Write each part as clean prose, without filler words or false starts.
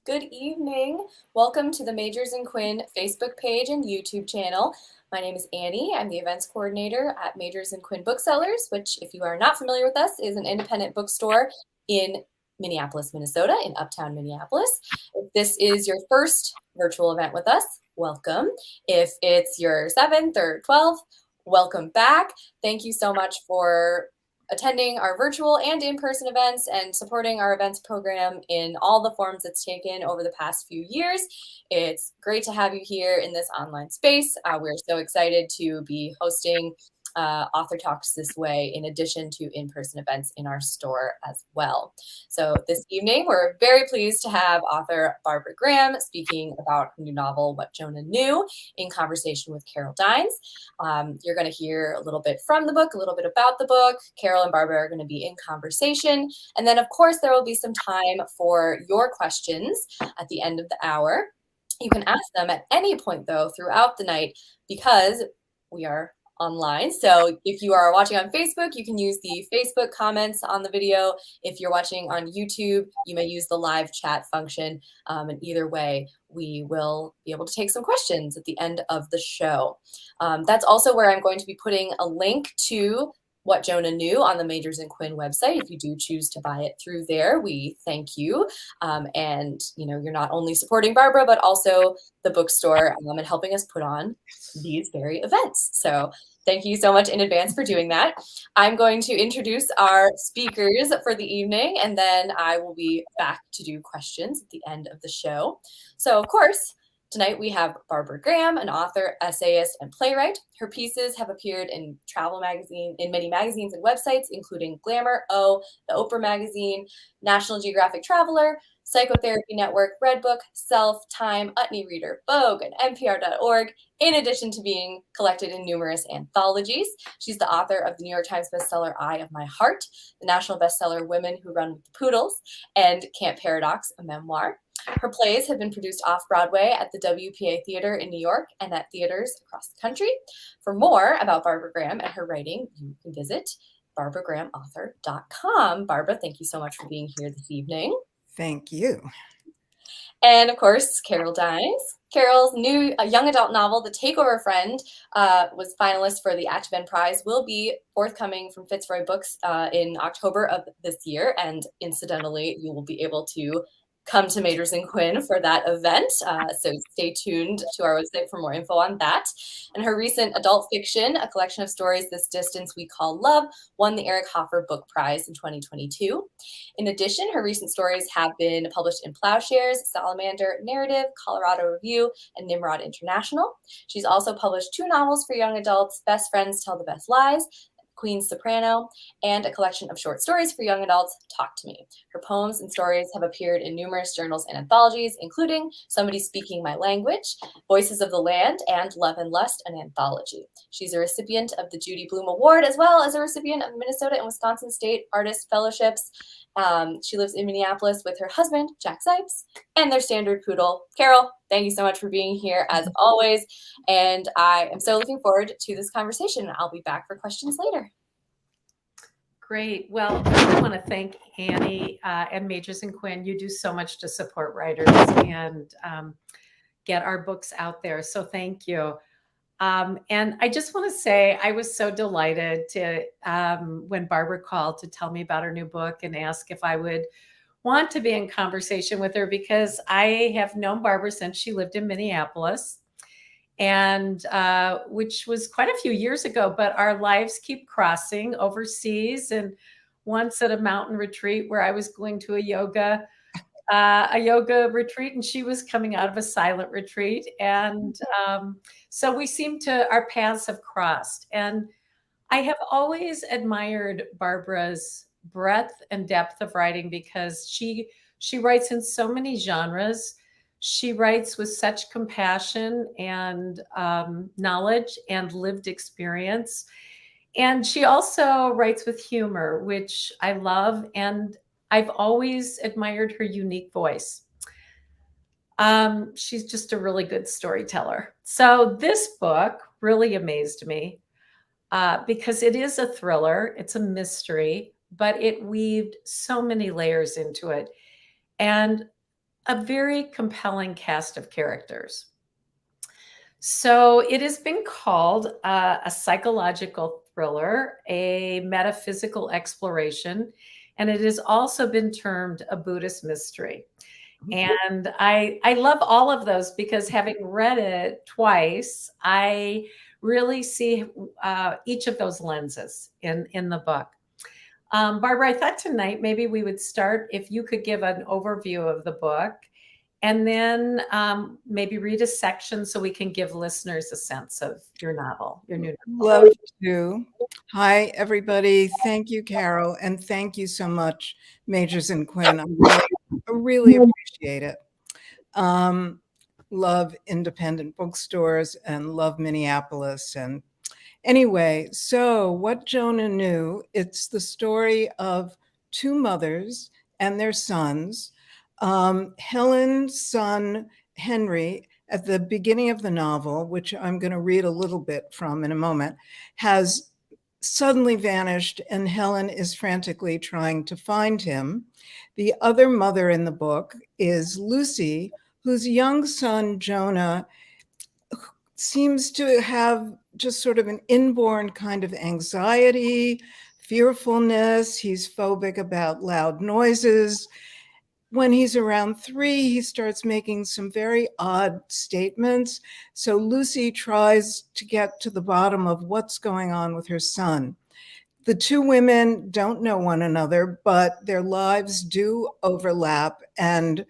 Good evening. Welcome to the Majors and Quinn Facebook page and YouTube channel. My name is Annie. I'm the events coordinator at Majors and Quinn Booksellers, which, if you are not familiar with us, is an independent bookstore in Minneapolis, Minnesota, in Uptown Minneapolis. If this is your first virtual event with us, welcome. If it's your 7th or 12th, welcome back. Thank you so much for attending our virtual and in-person events and supporting our events program in all the forms it's taken over the past few years. It's great to have you here in this online space. We're so excited to be hosting author talks this way, in addition to in-person events in our store as well. So this evening, we're very pleased to have author Barbara Graham speaking about her new novel, What Jonah Knew, in conversation with Carol Dines. You're going to hear a little bit from the book, a little bit about the book. Carol and Barbara are going to be in conversation. And then, of course, there will be some time for your questions at the end of the hour. You can ask them at any point, though, throughout the night, because we are online. So if you are watching on Facebook, you can use the Facebook comments on the video. If you're watching on YouTube, you may use the live chat function. And either way, we will be able to take some questions at the end of the show. That's also where I'm going to be putting a link to What Jonah Knew on the Majors and Quinn website. If you do choose to buy it through there, we thank you. And you're not only supporting Barbara, but also the bookstore and helping us put on these very events. So thank you so much in advance for doing that. I'm going to introduce our speakers for the evening, and then I will be back to do questions at the end of the show. So, of course, tonight we have Barbara Graham, an author, essayist, and playwright. Her pieces have appeared in many magazines and websites, including Glamour, O, The Oprah Magazine, National Geographic Traveler, Psychotherapy Network, Redbook, Self, Time, Utne Reader, Vogue, and NPR.org, in addition to being collected in numerous anthologies. She's the author of the New York Times bestseller Eye of My Heart, the national bestseller Women Who Run with the Poodles, and Camp Paradox, a memoir. Her plays have been produced off-Broadway at the WPA Theater in New York and at theaters across the country. For more about Barbara Graham and her writing, you can visit barbaragrahamauthor.com. Barbara, thank you so much for being here this evening. Thank you. And of course, Carol Dines. Carol's new young adult novel, The Takeover Friend, was finalist for the Atchiband Prize, will be forthcoming from Fitzroy Books in October of this year. And incidentally, you will be able to come to Majors and Quinn for that event. So stay tuned to our website for more info on that. And her recent adult fiction, a collection of stories, This Distance We Call Love, won the Eric Hoffer Book Prize in 2022. In addition, her recent stories have been published in Plowshares, Salamander Narrative, Colorado Review, and Nimrod International. She's also published 2 novels for young adults, Best Friends Tell the Best Lies, Queen's Soprano, and a collection of short stories for young adults, Talk to Me. Her poems and stories have appeared in numerous journals and anthologies, including Somebody Speaking My Language, Voices of the Land, and Love and Lust, an anthology. She's a recipient of the Judy Blume Award, as well as a recipient of Minnesota and Wisconsin State Artist Fellowships. She lives in Minneapolis with her husband, Jack Zipes, and their standard poodle, Carol. Thank you so much for being here, as always. And I am so looking forward to this conversation. I'll be back for questions later. Great. Well, I want to thank Annie and Majors and Quinn. You do so much to support writers and get our books out there. So thank you. And I just want to say I was so delighted to when Barbara called to tell me about her new book and ask if I would want to be in conversation with her, because I have known Barbara since she lived in Minneapolis, and which was quite a few years ago, but our lives keep crossing overseas. And once at a mountain retreat where I was going to a yoga retreat, and she was coming out of a silent retreat. And so our paths have crossed. And I have always admired Barbara's breadth and depth of writing, because she writes in so many genres. She writes with such compassion and knowledge and lived experience. And she also writes with humor, which I love. And I've always admired her unique voice. She's just a really good storyteller. So this book really amazed me because it is a thriller. It's a mystery, but it weaved so many layers into it. And a very compelling cast of characters. So it has been called a psychological thriller, a metaphysical exploration, and it has also been termed a Buddhist mystery. And I love all of those because having read it twice, I really see each of those lenses in the book. Barbara, I thought tonight maybe we would start if you could give an overview of the book and then maybe read a section so we can give listeners a sense of your novel, your new novel. Love to. Hi, everybody. Thank you, Carol, and thank you so much, Majors and Quinn. I really appreciate it. Um, love independent bookstores and love Minneapolis. And anyway, so what Jonah Knew, it's the story of two mothers and their sons. Helen's son, Henry, at the beginning of the novel, which I'm going to read a little bit from in a moment, has suddenly vanished, and Helen is frantically trying to find him. The other mother in the book is Lucy, whose young son, Jonah, seems to have just sort of an inborn kind of anxiety, fearfulness. He's phobic about loud noises. When he's around 3, he starts making some very odd statements. So Lucy tries to get to the bottom of what's going on with her son. The two women don't know one another, but their lives do overlap, and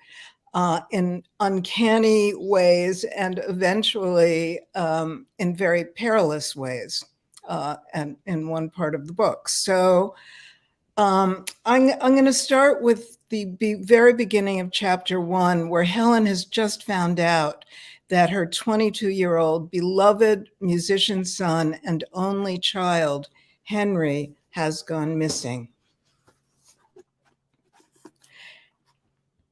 in uncanny ways, and eventually in very perilous ways, and in one part of the book. So I'm going to start with the very beginning of chapter 1, where Helen has just found out that her 22-year-old beloved musician son and only child, Henry, has gone missing.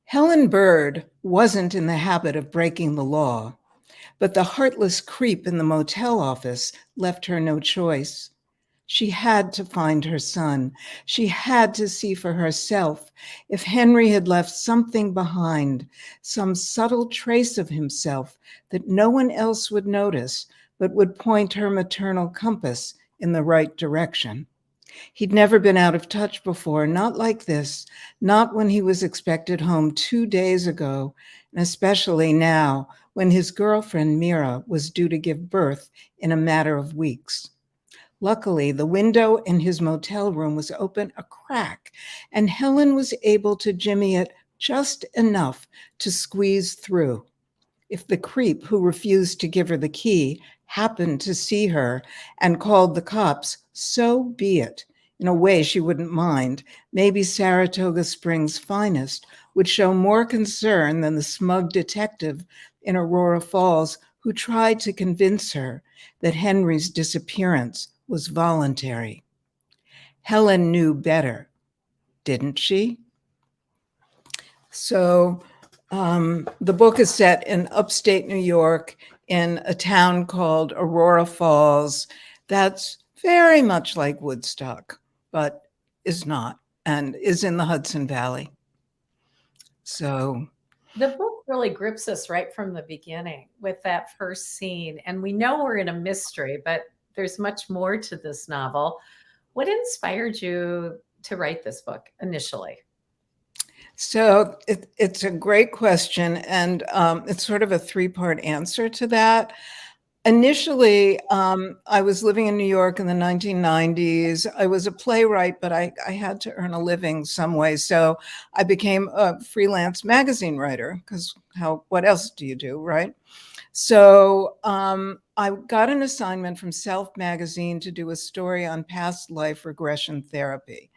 Helen Bird wasn't in the habit of breaking the law, but the heartless creep in the motel office left her no choice. She had to find her son. She had to see for herself if Henry had left something behind, some subtle trace of himself that no one else would notice, but would point her maternal compass in the right direction. He'd never been out of touch before, not like this, not when he was expected home 2 days ago, and especially now when his girlfriend Mira was due to give birth in a matter of weeks. Luckily, the window in his motel room was open a crack, and Helen was able to jimmy it just enough to squeeze through. If the creep who refused to give her the key happened to see her and called the cops, so be it. In a way she wouldn't mind. Maybe Saratoga Springs' finest would show more concern than the smug detective in Aurora Falls who tried to convince her that Henry's disappearance was voluntary. Helen knew better, didn't she? So the book is set in upstate New York in a town called Aurora Falls. That's very much like Woodstock, but is not, and is in the Hudson Valley. So The book really grips us right from the beginning with that first scene. And we know we're in a mystery, but there's much more to this novel. What inspired you to write this book initially? So it's a great question, and it's sort of a 3-part answer to that. Initially, I was living in New York in the 1990s. I was a playwright, but I had to earn a living some way. So I became a freelance magazine writer, because what else do you do, right? So I got an assignment from Self Magazine to do a story on past life regression therapy.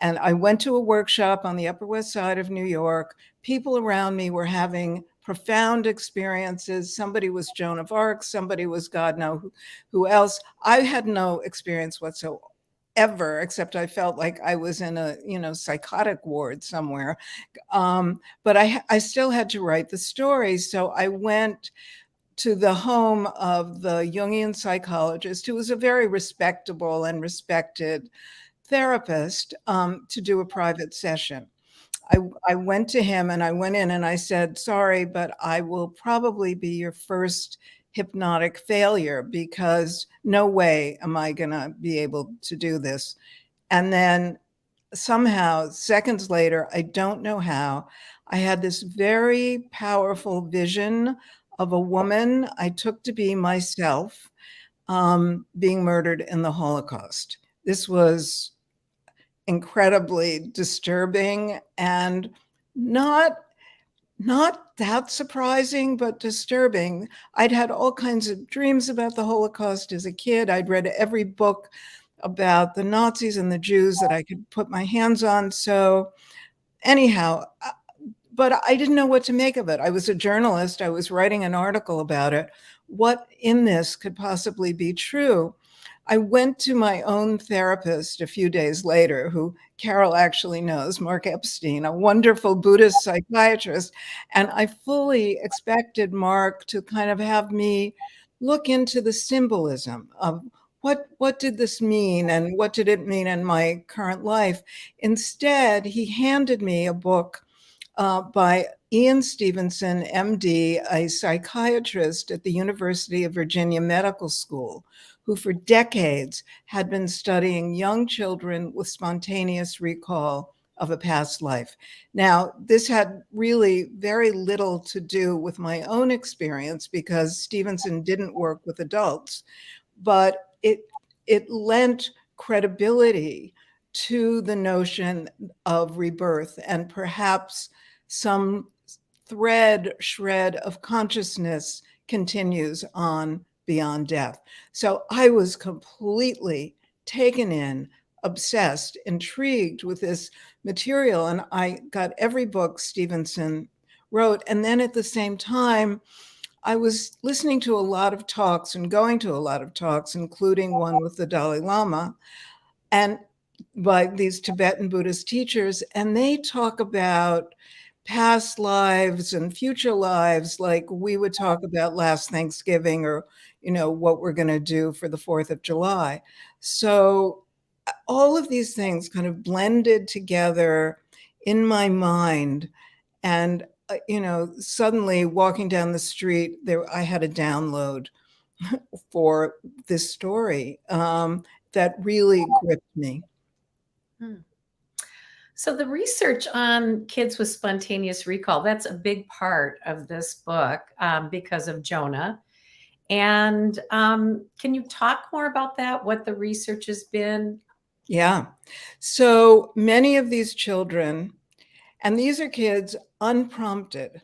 And I went to a workshop on the Upper West Side of New York. People around me were having profound experiences. Somebody was Joan of Arc, somebody was God knows who else. I had no experience whatsoever, except I felt like I was in a psychotic ward somewhere. But I still had to write the story. So I went to the home of the Jungian psychologist, who was a very respectable and respected therapist, to do a private session. I went to him and I went in and I said, sorry, but I will probably be your first hypnotic failure because no way am I going to be able to do this. And then somehow, seconds later, I don't know how, I had this very powerful vision of a woman I took to be myself being murdered in the Holocaust. This was incredibly disturbing and not not that surprising, but disturbing. I'd had all kinds of dreams about the Holocaust as a kid. I'd read every book about the Nazis and the Jews that I could put my hands on. So anyhow, but I didn't know what to make of it. I was a journalist. I was writing an article about it. What in this could possibly be true? I went to my own therapist a few days later, who Carol actually knows, Mark Epstein, a wonderful Buddhist psychiatrist. And I fully expected Mark to kind of have me look into the symbolism of what did this mean and what did it mean in my current life. Instead, he handed me a book by Ian Stevenson, MD, a psychiatrist at the University of Virginia Medical School, who for decades had been studying young children with spontaneous recall of a past life. Now, this had really very little to do with my own experience because Stevenson didn't work with adults, but it lent credibility to the notion of rebirth and perhaps some shred of consciousness continues on beyond death. So I was completely taken in, obsessed, intrigued with this material. And I got every book Stevenson wrote. And then at the same time, I was listening to a lot of talks and going to a lot of talks, including one with the Dalai Lama and by these Tibetan Buddhist teachers. And they talk about past lives and future lives, like we would talk about last Thanksgiving or, what we're going to do for the 4th of July. So all of these things kind of blended together in my mind. And, suddenly walking down the street, I had a download for this story that really gripped me. So the research on kids with spontaneous recall, that's a big part of this book because of Jonah. And can you talk more about that, what the research has been? Yeah. So many of these children, and these are kids unprompted,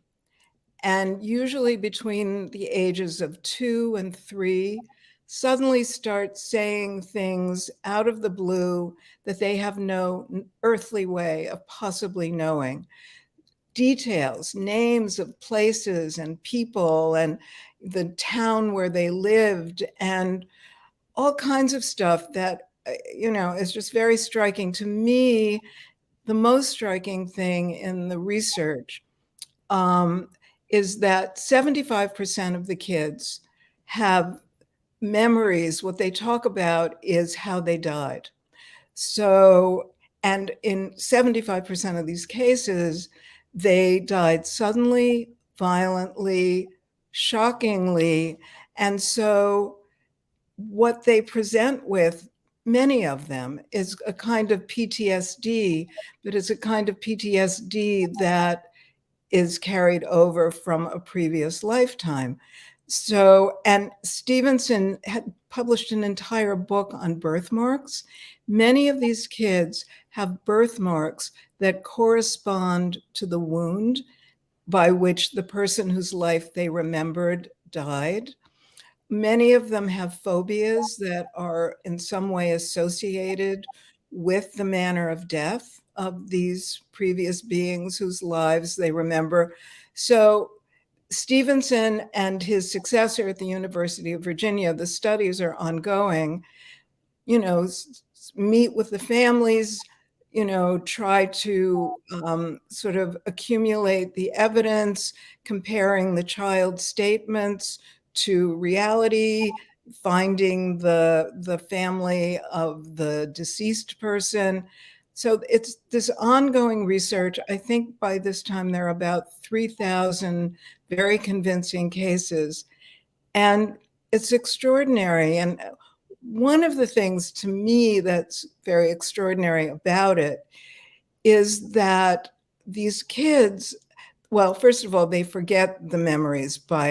and usually between the ages of 2 and 3, suddenly start saying things out of the blue that they have no earthly way of possibly knowing. Details, names of places and people and the town where they lived and all kinds of stuff that, is just very striking to me. The most striking thing in the research is that 75% of the kids have memories. What they talk about is how they died. So, and in 75% of these cases, they died suddenly, violently, shockingly. And so what they present with, many of them, is a kind of PTSD, but it's a kind of PTSD that is carried over from a previous lifetime. So, and Stevenson had published an entire book on birthmarks. Many of these kids have birthmarks that correspond to the wound by which the person whose life they remembered died. Many of them have phobias that are in some way associated with the manner of death of these previous beings whose lives they remember. So Stevenson and his successor at the University of Virginia, the studies are ongoing, meet with the families, try to sort of accumulate the evidence, comparing the child's statements to reality, finding the family of the deceased person. So it's this ongoing research. I think by this time there are about 3,000 very convincing cases. And it's extraordinary. And one of the things to me that's very extraordinary about it is that these kids, well, first of all, they forget the memories by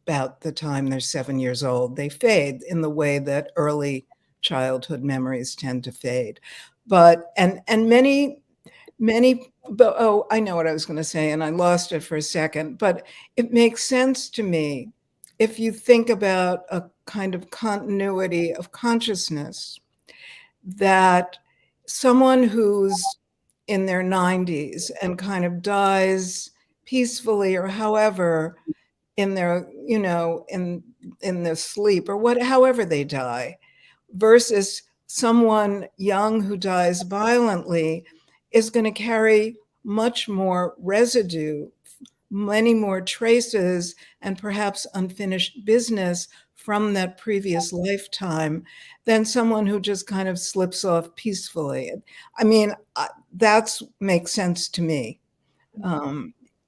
about the time they're 7 years old. They fade in the way that early childhood memories tend to fade. But, and many, but, oh, I know what I was going to say, and I lost it for a second, but it makes sense to me if you think about a kind of continuity of consciousness, that someone who's in their 90s and kind of dies peacefully or however in their, you know, in their sleep or what, however they die, versus someone young who dies violently is going to carry much more residue, many more traces, and perhaps unfinished business from that previous lifetime than someone who just kind of slips off peacefully. I mean, that's makes sense to me.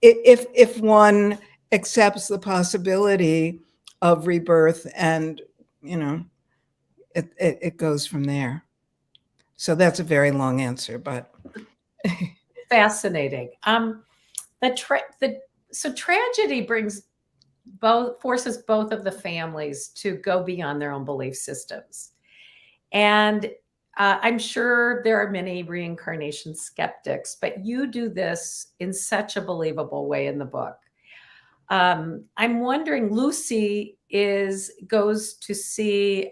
If one accepts the possibility of rebirth, and you know, it goes from there. So that's a very long answer, but Fascinating. So tragedy forces both of the families to go beyond their own belief systems. And I'm sure there are many reincarnation skeptics, but you do this in such a believable way in the book. I'm wondering, Lucy goes to see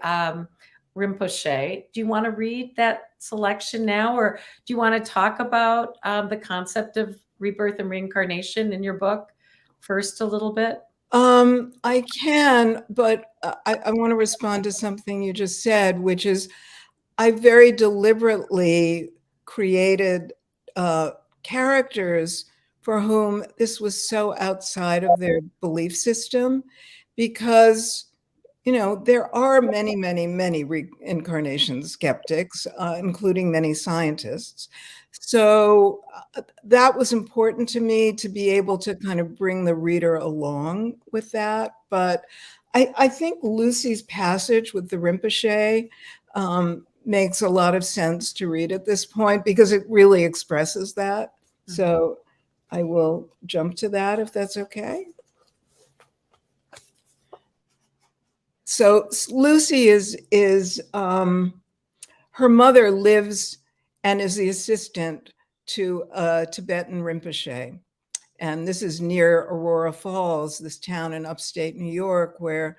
Rinpoche. Do you want to read that selection now, or do you want to talk about the concept of rebirth and reincarnation in your book first a little bit? I can, but I want to respond to something you just said, which is I very deliberately created characters for whom this was so outside of their belief system, because you know, there are many, many, many reincarnation skeptics, including many scientists. So that was important to me, to be able to kind of bring the reader along with that. But I think Lucy's passage with the Rinpoche makes a lot of sense to read at this point, because it really expresses that. Mm-hmm. So I will jump to that, if that's okay. So Lucy is her mother lives and is the assistant to a Tibetan Rinpoche. And this is near Aurora Falls, this town in upstate New York, where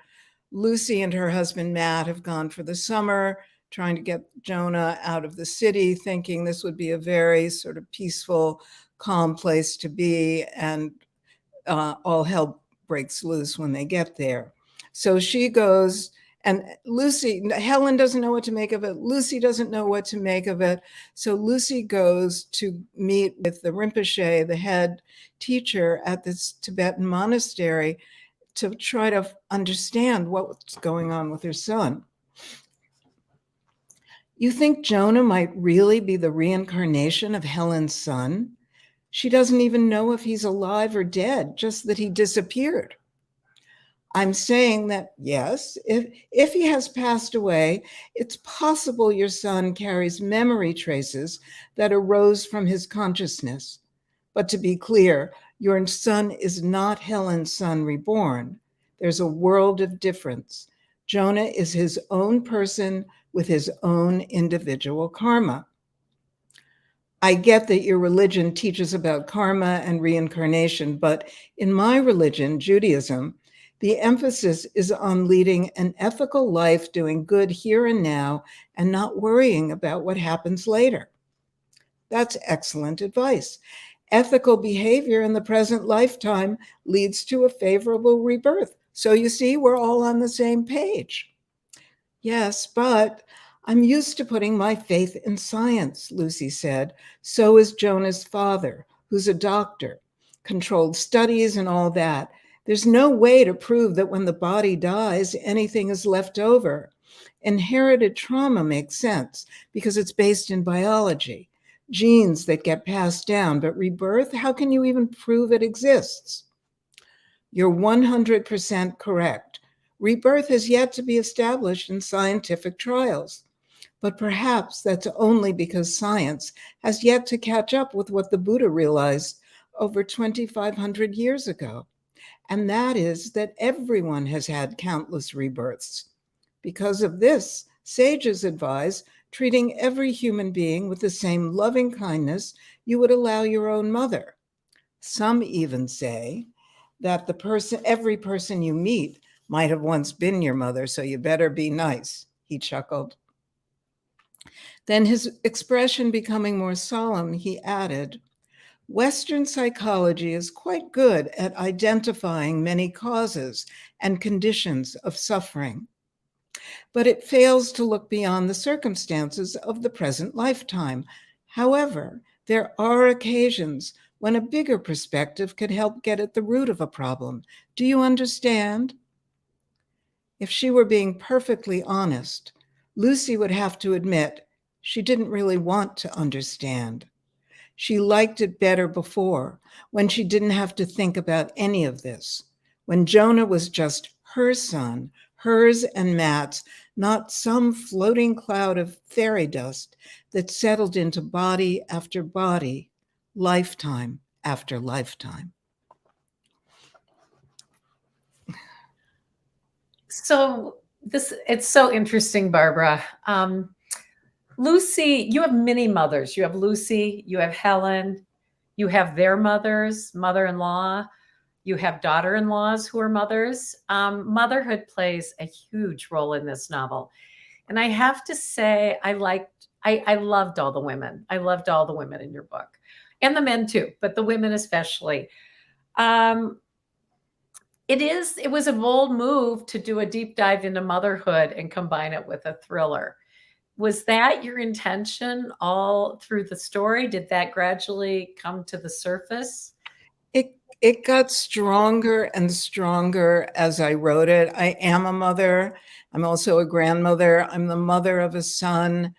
Lucy and her husband Matt have gone for the summer, trying to get Jonah out of the city, thinking this would be a very sort of peaceful, calm place to be, and all hell breaks loose when they get there. So she goes, and Helen doesn't know what to make of it. Lucy doesn't know what to make of it. So Lucy goes to meet with the Rinpoche, the head teacher at this Tibetan monastery, to try to understand what's going on with her son. You think Jonah might really be the reincarnation of Helen's son? She doesn't even know if he's alive or dead, just that he disappeared. I'm saying that, yes, if he has passed away, it's possible your son carries memory traces that arose from his consciousness. But to be clear, your son is not Helen's son reborn. There's a world of difference. Jonah is his own person with his own individual karma. I get that your religion teaches about karma and reincarnation, but in my religion, Judaism, the emphasis is on leading an ethical life, doing good here and now, and not worrying about what happens later. That's excellent advice. Ethical behavior in the present lifetime leads to a favorable rebirth. So you see, we're all on the same page. Yes, but I'm used to putting my faith in science, Lucy said. So is Jonah's father, who's a doctor, controlled studies and all that. There's no way to prove that when the body dies, anything is left over. Inherited trauma makes sense because it's based in biology. genes that get passed down, but rebirth, how can you even prove it exists? You're 100% correct. Rebirth has yet to be established in scientific trials, but perhaps that's only because science has yet to catch up with what the Buddha realized over 2,500 years ago. And that is that everyone has had countless rebirths. Because of this, sages advise treating every human being with the same loving kindness you would allow your own mother. Some even say that every person you meet might have once been your mother, so you better be nice, he chuckled. Then, his expression becoming more solemn, he added, Western psychology is quite good at identifying many causes and conditions of suffering, but it fails to look beyond the circumstances of the present lifetime. However, there are occasions when a bigger perspective could help get at the root of a problem. Do you understand? If she were being perfectly honest, Lucy would have to admit she didn't really want to understand. She liked it better before, when she didn't have to think about any of this, when Jonah was just her son, hers and Matt's, not some floating cloud of fairy dust that settled into body after body, lifetime after lifetime. So it's so interesting, Barbara. Lucy, you have many mothers. You have Lucy, you have Helen, you have their mothers, mother-in-law, you have daughter-in-laws who are mothers. Motherhood plays a huge role in this novel. And I have to say, I loved all the women. I loved all the women in your book, and the men too, but the women especially. It was a bold move to do a deep dive into motherhood and combine it with a thriller. Was that your intention all through the story? Did that gradually come to the surface? It got stronger and stronger as I wrote it. I am a mother. I'm also a grandmother. I'm the mother of a son.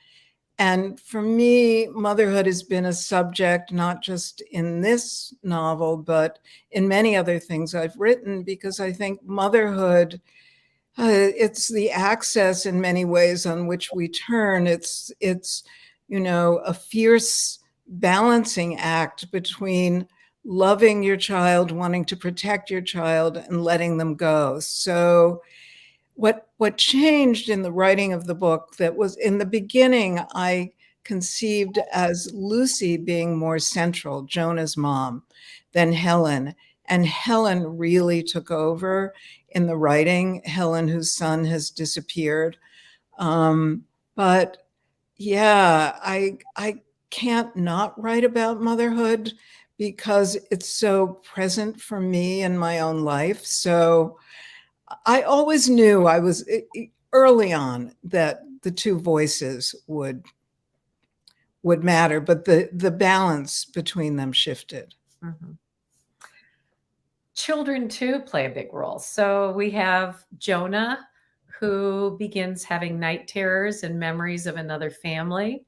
And for me, motherhood has been a subject, not just in this novel, but in many other things I've written, because I think motherhood, it's the access in many ways on which we turn. It's a fierce balancing act between loving your child, wanting to protect your child, and letting them go. So what changed in the writing of the book, that was in the beginning, I conceived as Lucy being more central, Jonah's mom, than Helen. And Helen really took over in the writing, Helen, whose son has disappeared. But yeah, I can't not write about motherhood because it's so present for me in my own life. So I always knew I was early on that the two voices would matter, but the balance between them shifted. Mm-hmm. Children too play a big role. So we have Jonah, who begins having night terrors and memories of another family.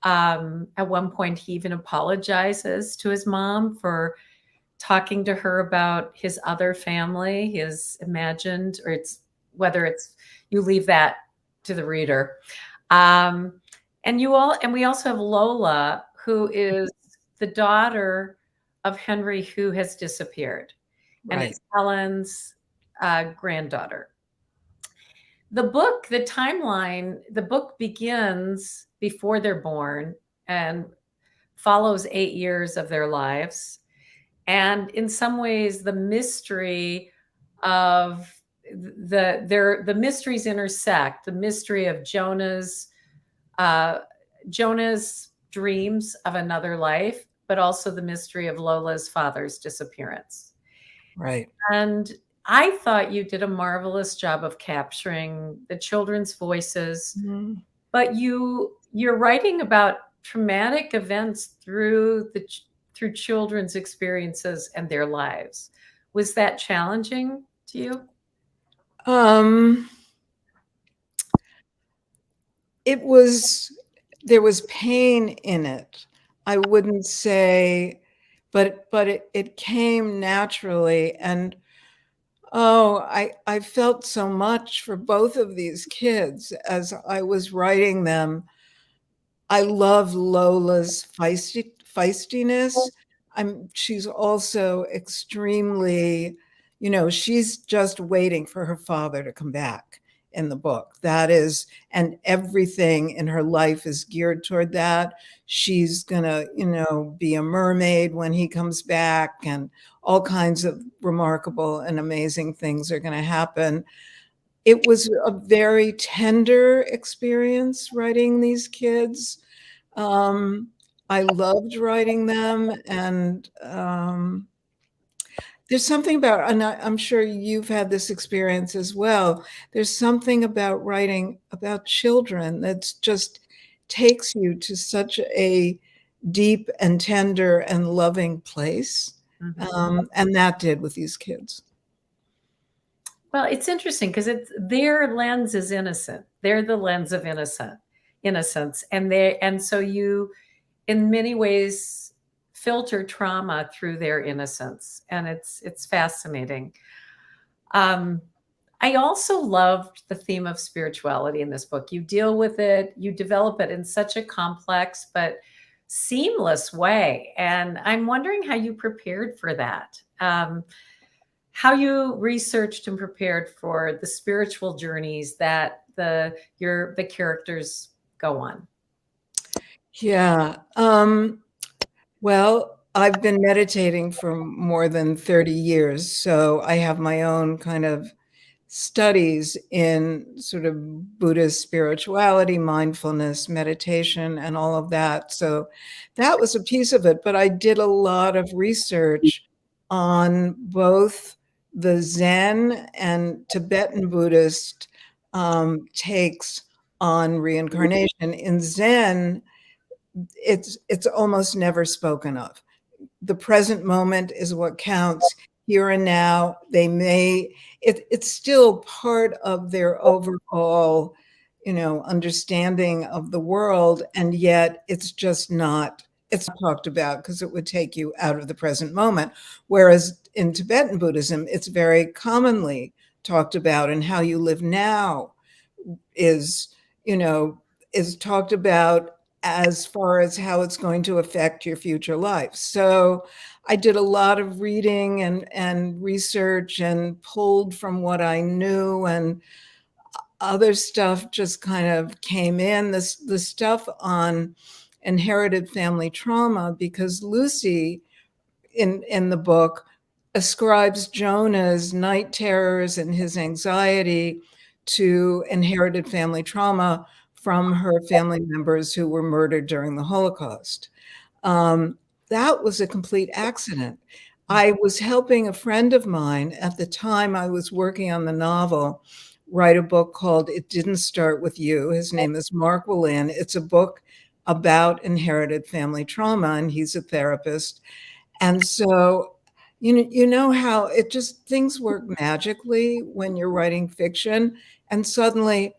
At one point, he even apologizes to his mom for talking to her about his other family, his imagined, or whether you leave that to the reader. And we also have Lola, who is the daughter of Henry, who has disappeared, and Right. it's Helen's granddaughter. The book begins before they're born and follows 8 years of their lives. And in some ways, the mystery of the mysteries intersect. The mystery of Jonah's dreams of another life, but also the mystery of Lola's father's disappearance. Right. And I thought you did a marvelous job of capturing the children's voices, but you're writing about traumatic events through children's experiences and their lives. Was that challenging to you? There was pain in it, I wouldn't say, but it came naturally. And oh, I felt so much for both of these kids as I was writing them. I love Lola's feistiness. She's also extremely, she's just waiting for her father to come back in the book. That is, and everything in her life is geared toward that. She's gonna, be a mermaid when he comes back, and all kinds of remarkable and amazing things are gonna happen. It was a very tender experience writing these kids. um, I loved writing them, and there's something about, and I'm sure you've had this experience as well. There's something about writing about children that's just takes you to such a deep and tender and loving place. And that did with these kids. Well, it's interesting because it's their lens is innocent. They're the lens of innocence, and so you, in many ways, filter trauma through their innocence, and it's fascinating. I also loved the theme of spirituality in this book. You deal with it, you develop it in such a complex but seamless way, and I'm wondering how you prepared for that. How you researched and prepared for the spiritual journeys that the characters go on. Yeah. Well, I've been meditating for more than 30 years, so I have my own kind of studies in sort of Buddhist spirituality, mindfulness, meditation, and all of that. So that was a piece of it. But I did a lot of research on both the Zen and Tibetan Buddhist takes on reincarnation. In Zen, it's almost never spoken of. The present moment is what counts. Here and now, it's still part of their overall, understanding of the world, and yet it's not talked about because it would take you out of the present moment. Whereas in Tibetan Buddhism, it's very commonly talked about, and how you live now is, is talked about as far as how it's going to affect your future life. So I did a lot of reading and research and pulled from what I knew, and other stuff just kind of came in. The stuff on inherited family trauma, because Lucy in the book ascribes Jonah's night terrors and his anxiety to inherited family trauma from her family members who were murdered during the Holocaust. That was a complete accident. I was helping a friend of mine at the time I was working on the novel write a book called It Didn't Start With You. His name is Mark Willin. It's a book about inherited family trauma, and he's a therapist. And so, you know how it just things work magically when you're writing fiction, and suddenly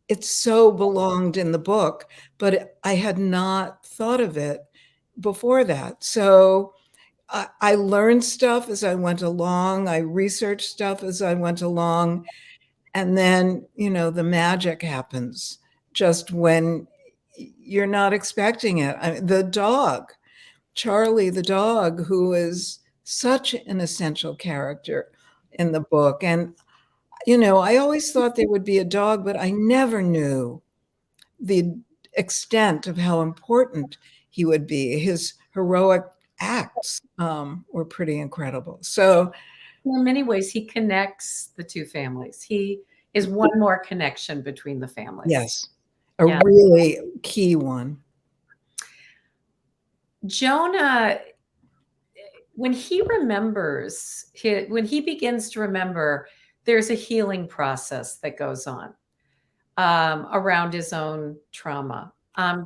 it so belonged in the book, but I had not thought of it before that. So I learned stuff as I went along. I researched stuff as I went along. And then, the magic happens just when you're not expecting it. The dog, Charlie the dog, who is such an essential character in the book. And, I always thought there would be a dog, but I never knew the extent of how important he would be. His heroic acts were pretty incredible. So, in many ways, he connects the two families. He is one more connection between the families. yes, a really key one. Jonah, when he begins to remember, there's a healing process that goes on around his own trauma.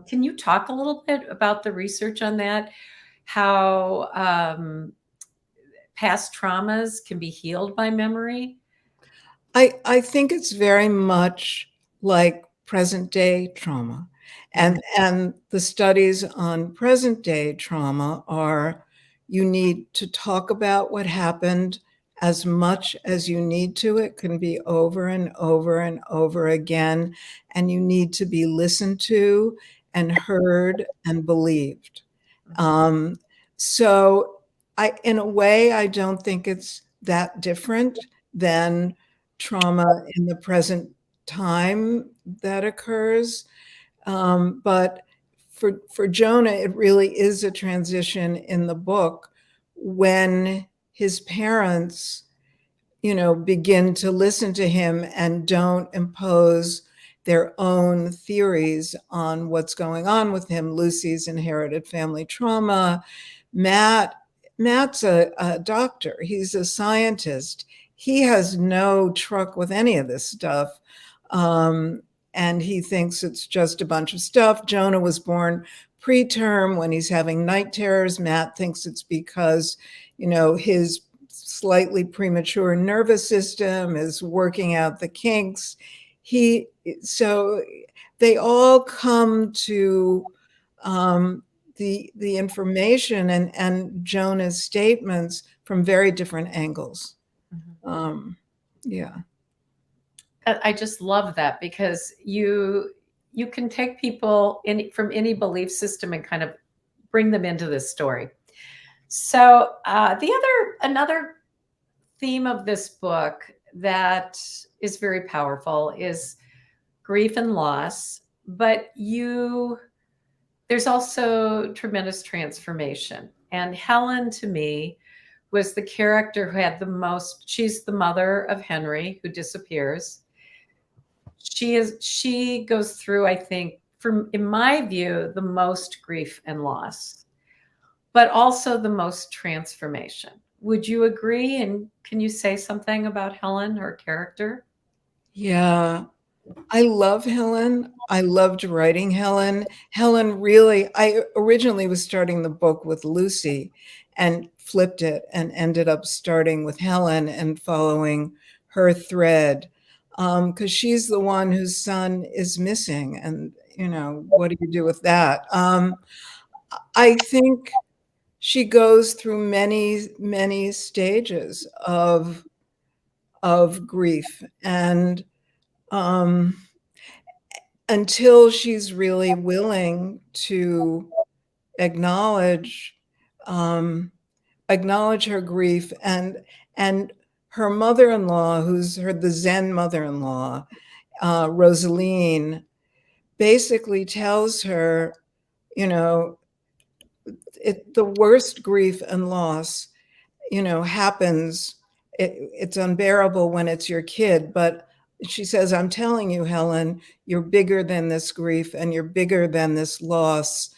Can you talk a little bit about the research on that? How past traumas can be healed by memory? I think it's very much like present day trauma. And the studies on present day trauma are, you need to talk about what happened as much as you need to. It can be over and over and over again, and you need to be listened to and heard and believed. So in a way, I don't think it's that different than trauma in the present time that occurs. But for Jonah, it really is a transition in the book when his parents, begin to listen to him and don't impose their own theories on what's going on with him. Lucy's inherited family trauma. Matt's a doctor. He's a scientist. He has no truck with any of this stuff. And he thinks it's just a bunch of stuff. Jonah was born preterm when he's having night terrors. Matt thinks it's because, his slightly premature nervous system is working out the kinks. So they all come to the information and Jonah's statements from very different angles. Yeah. I just love that, because you can take people from any belief system and kind of bring them into this story. So another theme of this book that is very powerful is grief and loss, but there's also tremendous transformation. And Helen, to me, was the character who had the most. She's the mother of Henry, who disappears. She goes through, I think, in my view, the most grief and loss, but also the most transformation. Would you agree? And can you say something about Helen, her character? Yeah, I love Helen. I loved writing Helen. Helen really, I originally was starting the book with Lucy and flipped it and ended up starting with Helen and following her thread, because she's the one whose son is missing. And, what do you do with that? I think she goes through many, many stages of grief, and until she's really willing to acknowledge her grief, and her mother-in-law, who's the Zen mother-in-law, Rosaline, basically tells her, the worst grief and loss, happens. It's unbearable when it's your kid, but she says, I'm telling you, Helen, you're bigger than this grief and you're bigger than this loss.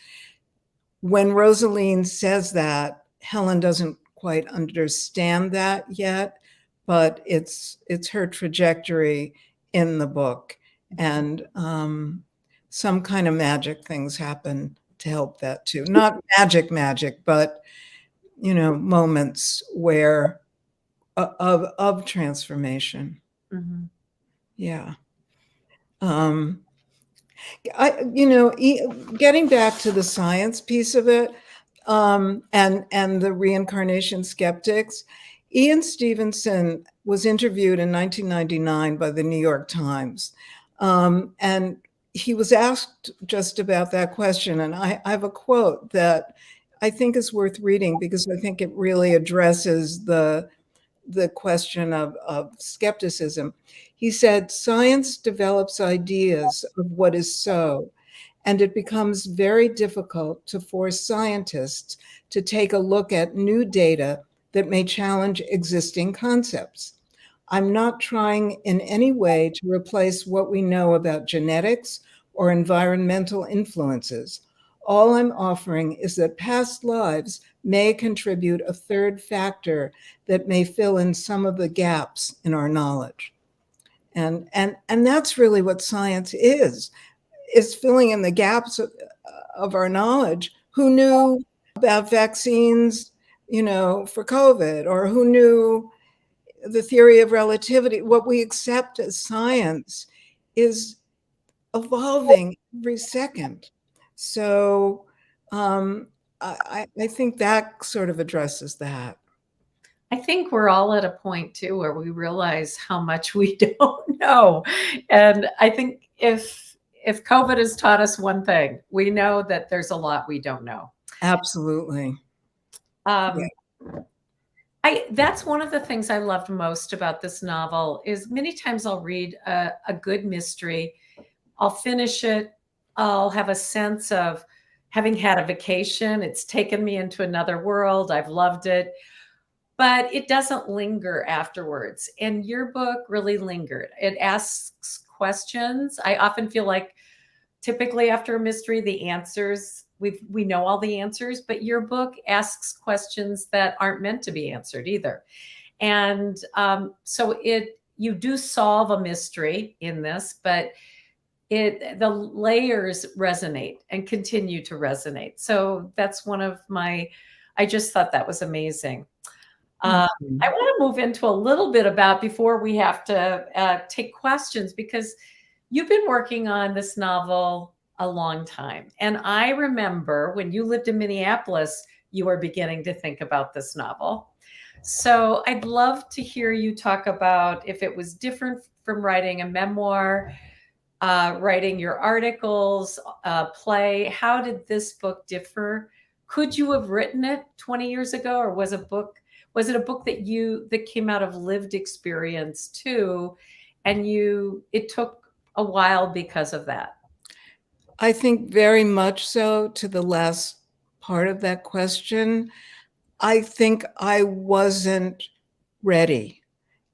When Rosaline says that, Helen doesn't quite understand that yet, but it's her trajectory in the book. And some kind of magic things happen to help that too. Not magic, but, moments where of transformation. Mm-hmm. Yeah. Getting back to the science piece of it, and the reincarnation skeptics, Ian Stevenson was interviewed in 1999 by the New York Times, and he was asked just about that question. And I have a quote that I think is worth reading because I think it really addresses the question of skepticism. He said, science develops ideas of what is so, and it becomes very difficult to force scientists to take a look at new data that may challenge existing concepts. I'm not trying in any way to replace what we know about genetics or environmental influences. All I'm offering is that past lives may contribute a third factor that may fill in some of the gaps in our knowledge. And that's really what science is filling in the gaps of our knowledge. Who knew about vaccines, for COVID, or who knew the theory of relativity? What we accept as science is evolving every second. So I think that sort of addresses that. I think we're all at a point too where we realize how much we don't know. And I think if COVID has taught us one thing, we know that there's a lot we don't know. Absolutely. Um, that's one of the things I loved most about this novel is many times I'll read a good mystery, I'll finish it, I'll have a sense of having had a vacation. It's taken me into another world. I've loved it, but it doesn't linger afterwards. And your book really lingered. It asks questions. I often feel like typically after a mystery, the answers, we know all the answers, but your book asks questions that aren't meant to be answered either. And so you do solve a mystery in this, but the layers resonate and continue to resonate. So that's one of I just thought that was amazing. I want to move into a little bit about before we have to take questions, because you've been working on this novel a long time. And I remember when you lived in Minneapolis, you were beginning to think about this novel. So I'd love to hear you talk about if it was different from writing a memoir, writing your articles, play. How did this book differ? Could you have written it 20 years ago, or was it a book that came out of lived experience too, and it took a while because of that? I think very much so. To the last part of that question, I think I wasn't ready.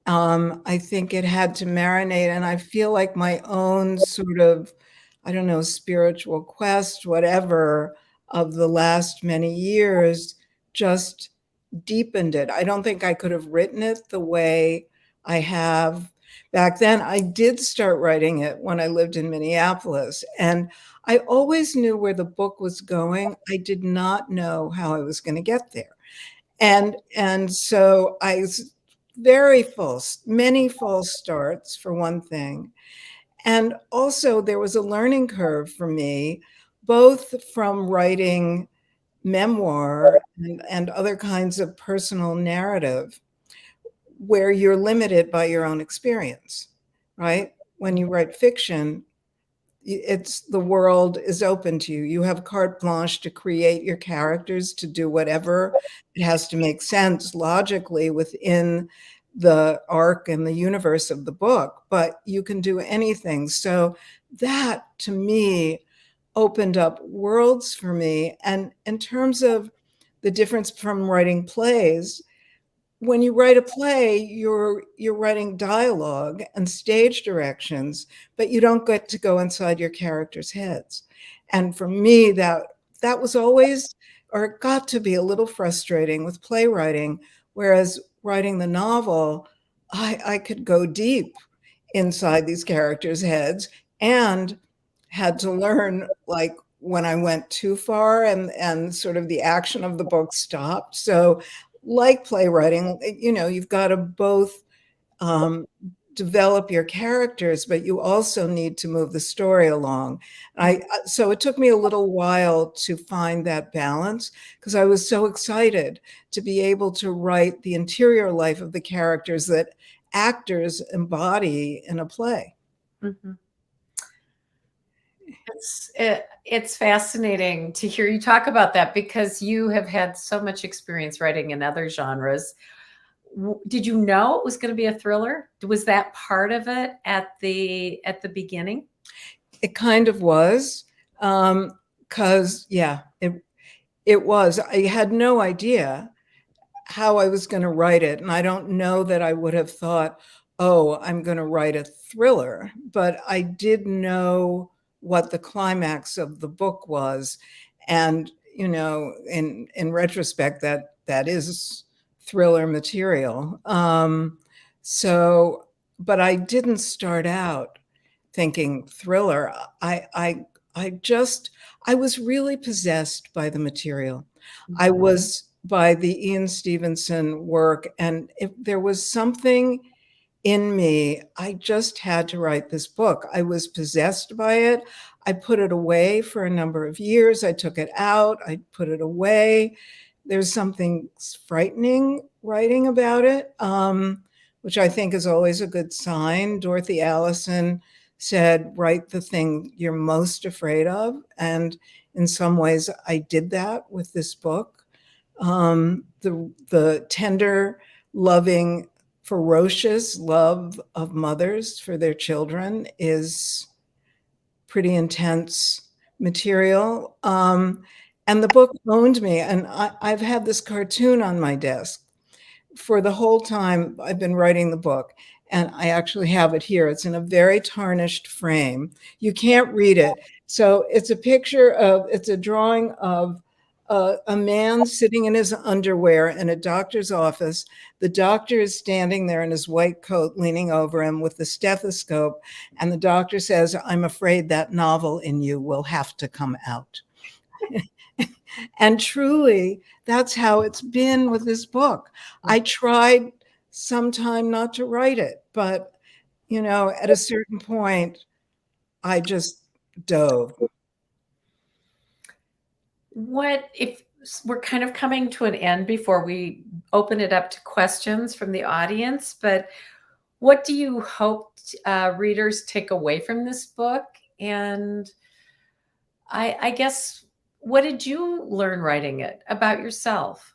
I think it had to marinate, and I feel like my own sort of, I don't know, spiritual quest, whatever, of the last many years just deepened it. I don't think I could have written it the way I have back then. I did start writing it when I lived in Minneapolis, and I always knew where the book was going. I did not know how I was going to get there. And so I was many false starts, for one thing. And also there was a learning curve for me, both from writing memoir and other kinds of personal narrative, where you're limited by your own experience, right? When you write fiction, it's the world is open to you. You have carte blanche to create your characters, to do whatever. It has to make sense logically within the arc and the universe of the book, but you can do anything. So that, to me, opened up worlds for me. And in terms of the difference from writing plays, when you write a play, you're writing dialogue and stage directions, but you don't get to go inside your characters' heads. And for me, that was always, or it got to be a little frustrating with playwriting, whereas writing the novel, I could go deep inside these characters' heads and had to learn, like, when I went too far and sort of the action of the book stopped. So like playwriting, you've got to both develop your characters, but you also need to move the story along. So it took me a little while to find that balance, because I was so excited to be able to write the interior life of the characters that actors embody in a play. Mm-hmm. It's fascinating to hear you talk about that, because you have had so much experience writing in other genres. Did you know it was going to be a thriller? Was that part of it at the beginning? It kind of was, because it was. I had no idea how I was going to write it, and I don't know that I would have thought, oh, I'm going to write a thriller, but I did know what the climax of the book was. And, in retrospect, that is thriller material. But I didn't start out thinking thriller. I was really possessed by the material. I was by the Ian Stevenson work, and there was something in me, I just had to write this book. I was possessed by it. I put it away for a number of years. I took it out. I put it away. There's something frightening writing about it, which I think is always a good sign. Dorothy Allison said, write the thing you're most afraid of. And in some ways, I did that with this book. The tender, loving, ferocious love of mothers for their children is pretty intense material. And the book owned me. And I've had this cartoon on my desk for the whole time I've been writing the book. And I actually have it here. It's in a very tarnished frame. You can't read it. So it's a drawing of a man sitting in his underwear in a doctor's office. The doctor is standing there in his white coat, leaning over him with the stethoscope. And the doctor says, I'm afraid that novel in you will have to come out. And truly, that's how it's been with this book. I tried sometime not to write it, but, at a certain point, I just dove. What if we're kind of coming to an end before we open it up to questions from the audience, but what do you hope readers take away from this book? And I guess, what did you learn writing it about yourself?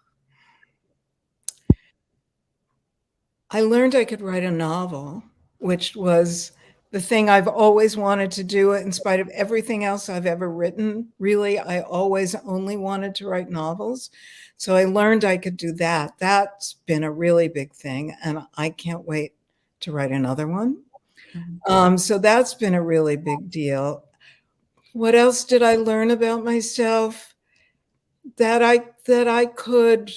I learned I could write a novel, which was the thing I've always wanted to do in spite of everything else I've ever written. Really, I always only wanted to write novels. So I learned I could do that. That's been a really big thing. And I can't wait to write another one. So that's been a really big deal. What else did I learn about myself? That I could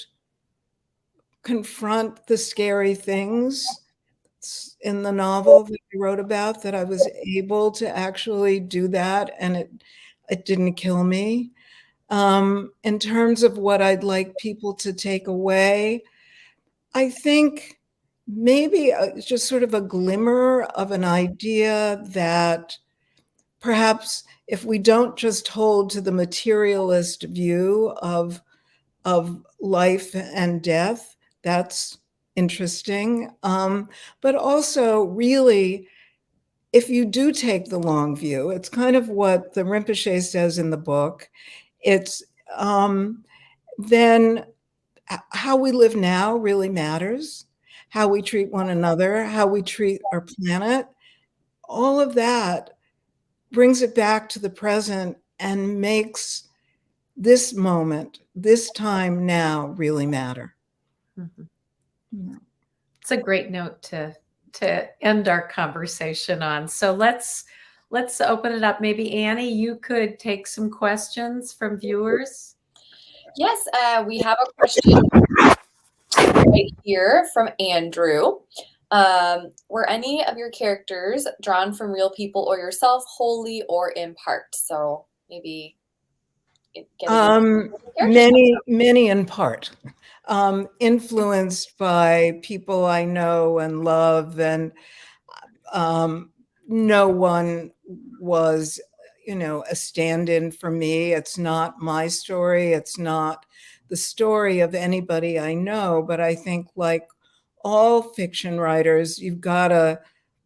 confront the scary things in the novel that I wrote about, that I was able to actually do that, and it didn't kill me. In terms of what I'd like people to take away, I think maybe just sort of a glimmer of an idea that perhaps if we don't just hold to the materialist view of life and death, that's interesting. But also, really, if you do take the long view, it's kind of what the Rinpoche says in the book. It's then how we live now really matters. How we treat one another, how we treat our planet, all of that brings it back to the present and makes this moment, this time now, really matter. Mm-hmm. It's a great note to end our conversation on. So let's open it up. Maybe Annie, you could take some questions from viewers. Yes, we have a question right here from Andrew. Were any of your characters drawn from real people or yourself, wholly or in part? So maybe many in part, influenced by people I know and love, and no one was, a stand-in for me. It's not my story. It's not the story of anybody I know, but I think, like all fiction writers, you've got to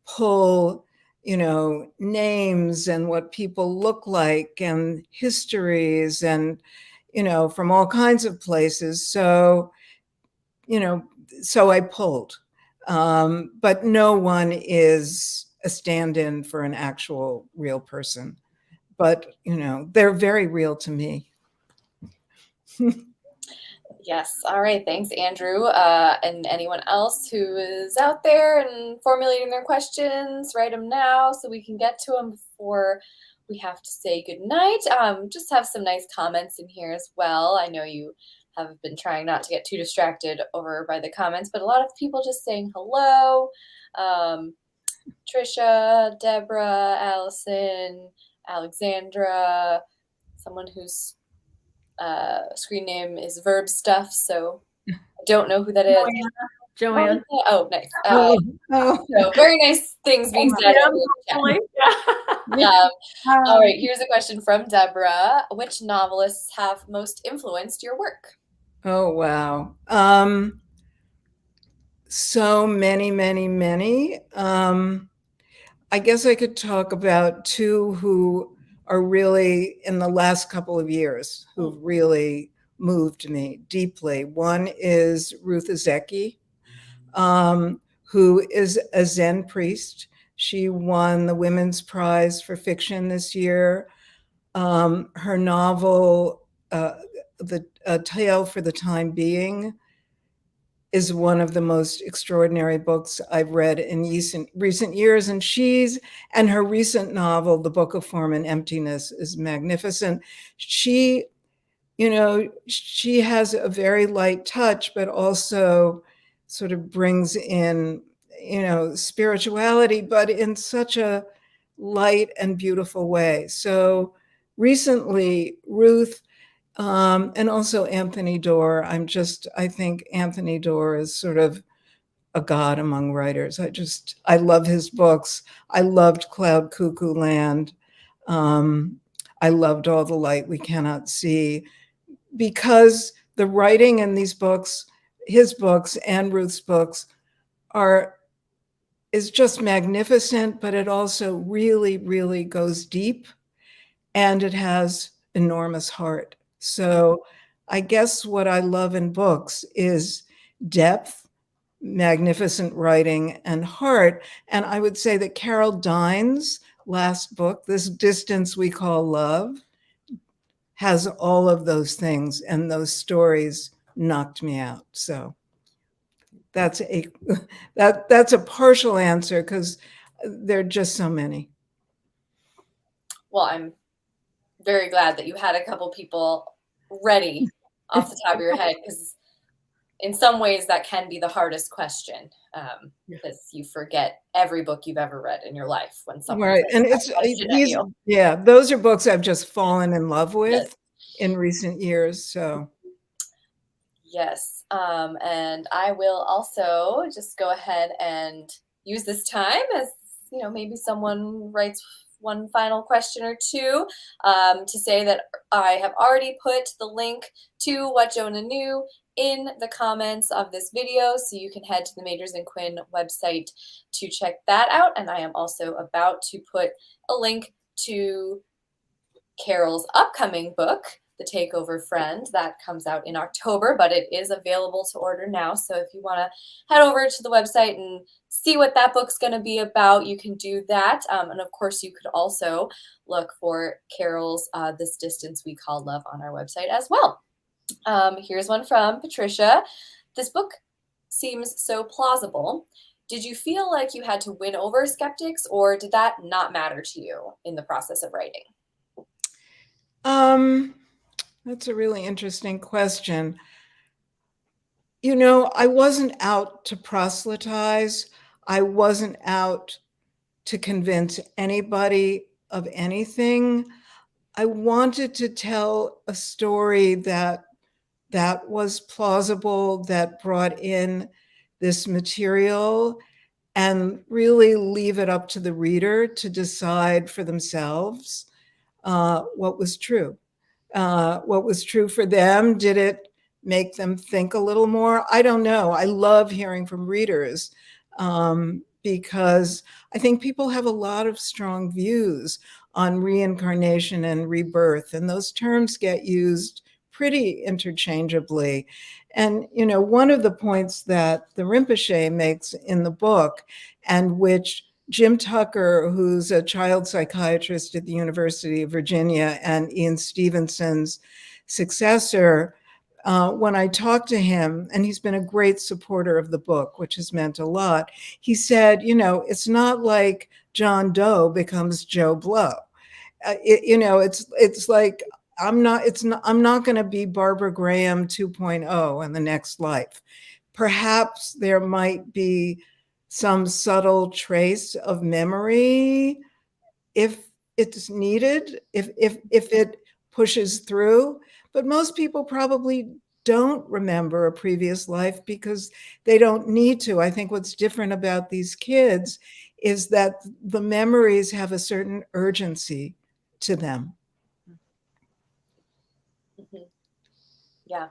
pull, names and what people look like and histories and, from all kinds of places. So, so I pulled. But no one is a stand-in for an actual real person. But, they're very real to me. Yes. All right. Thanks, Andrew. And anyone else who is out there and formulating their questions, write them now so we can get to them before we have to say goodnight. Just have some nice comments in here as well. I know you have been trying not to get too distracted over by the comments, but a lot of people just saying hello. Trisha, Deborah, Allison, Alexandra, someone whose screen name is Verb Stuff, so I don't know who that is. Joanne. Oh, nice. Oh. So very nice things being said. Hopefully. All right, here's a question from Deborah. Which novelists have most influenced your work? Oh, wow. So many, many, many. I guess I could talk about two who are really in the last couple of years who've really moved me deeply. One is Ruth Ezeki, who is a Zen priest. She won the Women's Prize for Fiction this year. Her novel, The Tale for the Time Being, is one of the most extraordinary books I've read in recent years. And her recent novel, The Book of Form and Emptiness, is magnificent. She has a very light touch, but also sort of brings in, spirituality, but in such a light and beautiful way. So recently, Ruth, and also Anthony Doerr. I think Anthony Doerr is sort of a god among writers. I love his books. I loved Cloud Cuckoo Land. I loved All the Light We Cannot See, because the writing in these books, his books and Ruth's books, is just magnificent, but it also really, really goes deep, and it has enormous heart. So I guess what I love in books is depth, magnificent writing, and heart. And I would say that Carol Dine's last book, This Distance We Call Love, has all of those things, and those stories knocked me out. So that's a partial answer, because there are just so many. Well, I'm very glad that you had a couple people ready off the top of your head, because in some ways that can be the hardest question, because you forget every book you've ever read in your life when someone Right, and those are books I've just fallen in love with in recent years. So yes, and I will also just go ahead and use this time as, maybe someone writes one final question or two, to say that I have already put the link to What Jonah Knew in the comments of this video, so you can head to the Majors and Quinn website to check that out. And I am also about to put a link to Carol's upcoming book, The Takeover Friend, that comes out in October, but it is available to order now. So if you want to head over to the website and see what that book's going to be about, you can do that. And of course, you could also look for Carol's This Distance We Call Love on our website as well. Here's one from Patricia. This book seems so plausible. Did you feel like you had to win over skeptics, or did that not matter to you in the process of writing? That's a really interesting question. I wasn't out to proselytize. I wasn't out to convince anybody of anything. I wanted to tell a story that was plausible, that brought in this material, and really leave it up to the reader to decide for themselves what was true. What was true for them? Did it make them think a little more? I don't know. I love hearing from readers, because I think people have a lot of strong views on reincarnation and rebirth, and those terms get used pretty interchangeably. And, one of the points that the Rinpoche makes in the book, and which Jim Tucker, who's a child psychiatrist at the University of Virginia and Ian Stevenson's successor, when I talked to him, and he's been a great supporter of the book, which has meant a lot, he said, it's not like John Doe becomes Joe Blow. It's like, I'm not going to be Barbara Graham 2.0 in the next life. Perhaps there might be some subtle trace of memory if it's needed, if it pushes through, but most people probably don't remember a previous life because they don't need to. I think what's different about these kids is that the memories have a certain urgency to them. Mhm. Yeah.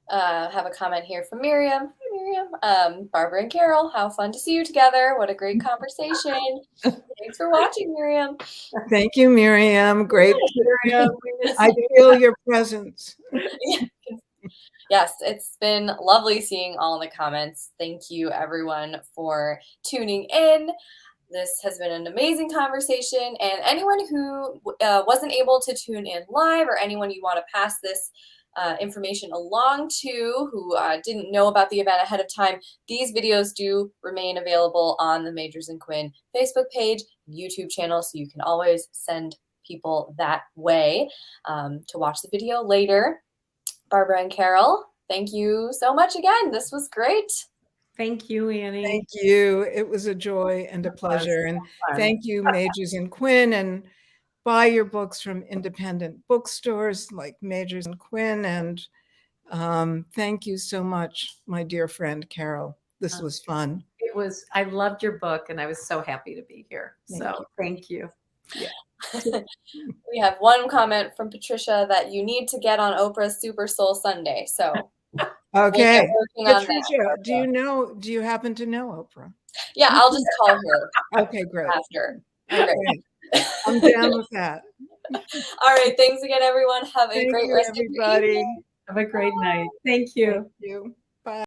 Have a comment here from Miriam. Hi, Miriam. Barbara and Carol, how fun to see you together. What a great conversation. Thanks for watching, Miriam. Thank you, Miriam. Great. Miriam, we miss I you. feel your presence. Yes, it's been lovely seeing all in the comments. Thank you, everyone, for tuning in. This has been an amazing conversation, and anyone who wasn't able to tune in live, or anyone you want to pass this information along to who didn't know about the event ahead of time, these videos do remain available on the Majors and Quinn Facebook page, YouTube channel, so you can always send people that way to watch the video later. Barbara and Carol, thank you so much again. This was great. Thank you, Annie. Thank you. It was a joy and a pleasure. And thank you, Majors and Quinn. And buy your books from independent bookstores like Majors and Quinn. And thank you so much, my dear friend Carol. This was fun. It was, I loved your book and I was so happy to be here. Thank you. Yeah. We have one comment from Patricia that you need to get on Oprah's Super Soul Sunday. So okay. we'll get Patricia, do you happen to know Oprah? Yeah, I'll just call her. Okay, great. After. Okay. I'm down with that. All right. Thanks again, everyone. Have a great rest everybody. of your evening. Have a great night. Thank you. Thank you.